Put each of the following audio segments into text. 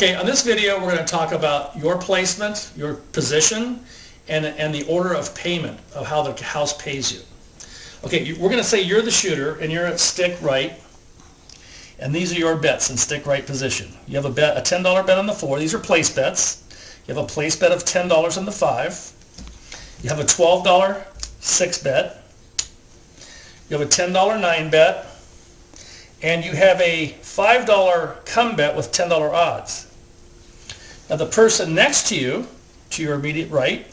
Okay, on this video we're going to talk about your placement, your position, and the order of payment of how the house pays you. Okay, we're going to say you're the shooter and you're at stick right, and these are your bets in stick right position. You have a $10 bet on the 4. These are place bets. You have a place bet of $10 on the 5. You have a $12 6 bet. You have a $10 9 bet. And you have a $5 come bet with $10 odds. Now the person next to you, to your immediate right,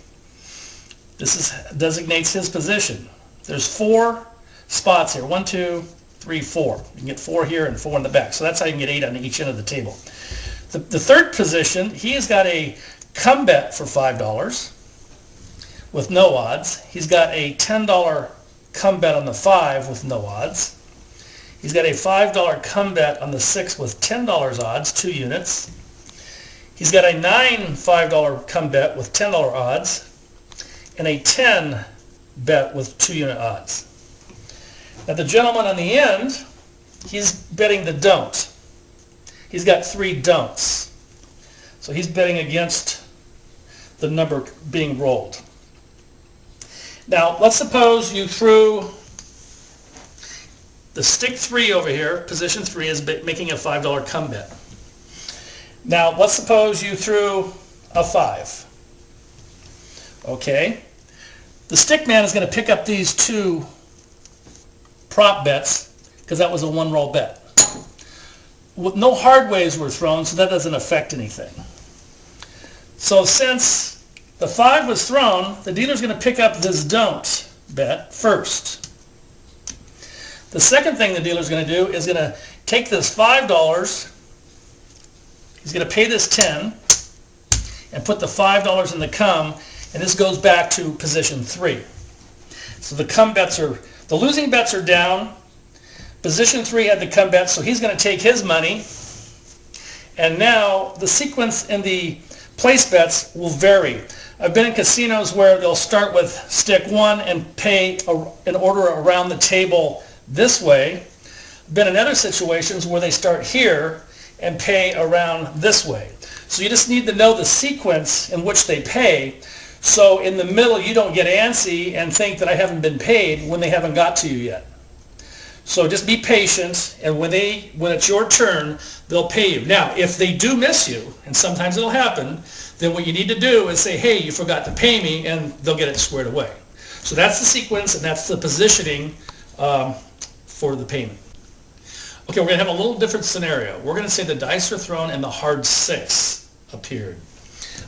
designates his position. There's 4 spots here. 1, 2, 3, 4. You can get 4 here and 4 in the back. So that's how you can get 8 on each end of the table. The third position, he has got a come bet for $5 with no odds. He's got a $10 come bet on the 5 with no odds. He's got a $5 come bet on the 6 with $10 odds, 2 units. He's got a $5 come bet with $10 odds, and a 10 bet with 2 unit odds. Now the gentleman on the end, he's betting the don't. He's got 3 don'ts. So he's betting against the number being rolled. Now let's suppose you threw the stick 3 over here, position 3, is making a $5 come bet. Now let's suppose you threw a 5. Okay. The stick man is going to pick up these 2 prop bets because that was a 1-roll bet. No hard ways were thrown, so that doesn't affect anything. So since the 5 was thrown, the dealer's going to pick up this don't bet first. The second thing the dealer's going to do is going to take this $5, he's going to pay this 10 and put the $5 in the come, and this goes back to position 3. So the come bets the losing bets are down. Position 3 had the come bet, so he's going to take his money, and now the sequence in the place bets will vary. I've been in casinos where they'll start with stick 1 and pay in order around the table this way. Been in other situations where they start here and pay around this way. So you just need to know the sequence in which they pay, so in the middle you don't get antsy and think that I haven't been paid when they haven't got to you yet. So just be patient, and when it's your turn, they'll pay you. Now, if they do miss you, and sometimes it'll happen, then what you need to do is say, hey, you forgot to pay me, and they'll get it squared away. So that's the sequence, and that's the positioning for the payment. Okay, we're going to have a little different scenario. We're going to say the dice are thrown and the hard 6 appeared.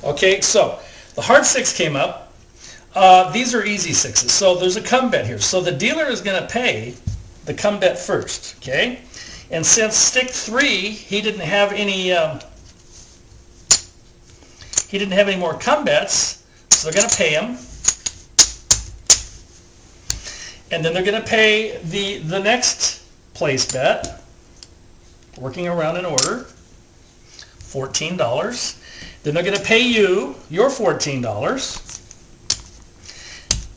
Okay, so the hard 6 came up. These are easy 6s. So there's a come bet here. So the dealer is going to pay the come bet first. Okay, and since stick 3, he didn't have any more come bets, so they're going to pay him. And then they're going to pay the next place bet, working around in order, $14. Then they're going to pay you your $14.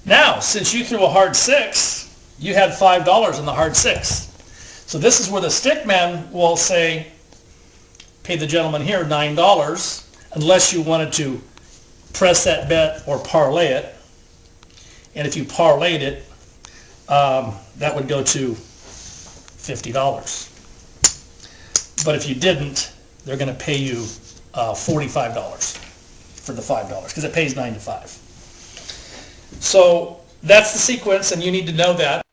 Now, since you threw a hard 6, you had $5 in the hard 6. So this is where the stick man will say, pay the gentleman here $9, unless you wanted to press that bet or parlay it. And if you parlayed it, that would go to $50. But if you didn't, they're going to pay you $45 for the $5 because it pays 9 to 5. So that's the sequence, and you need to know that.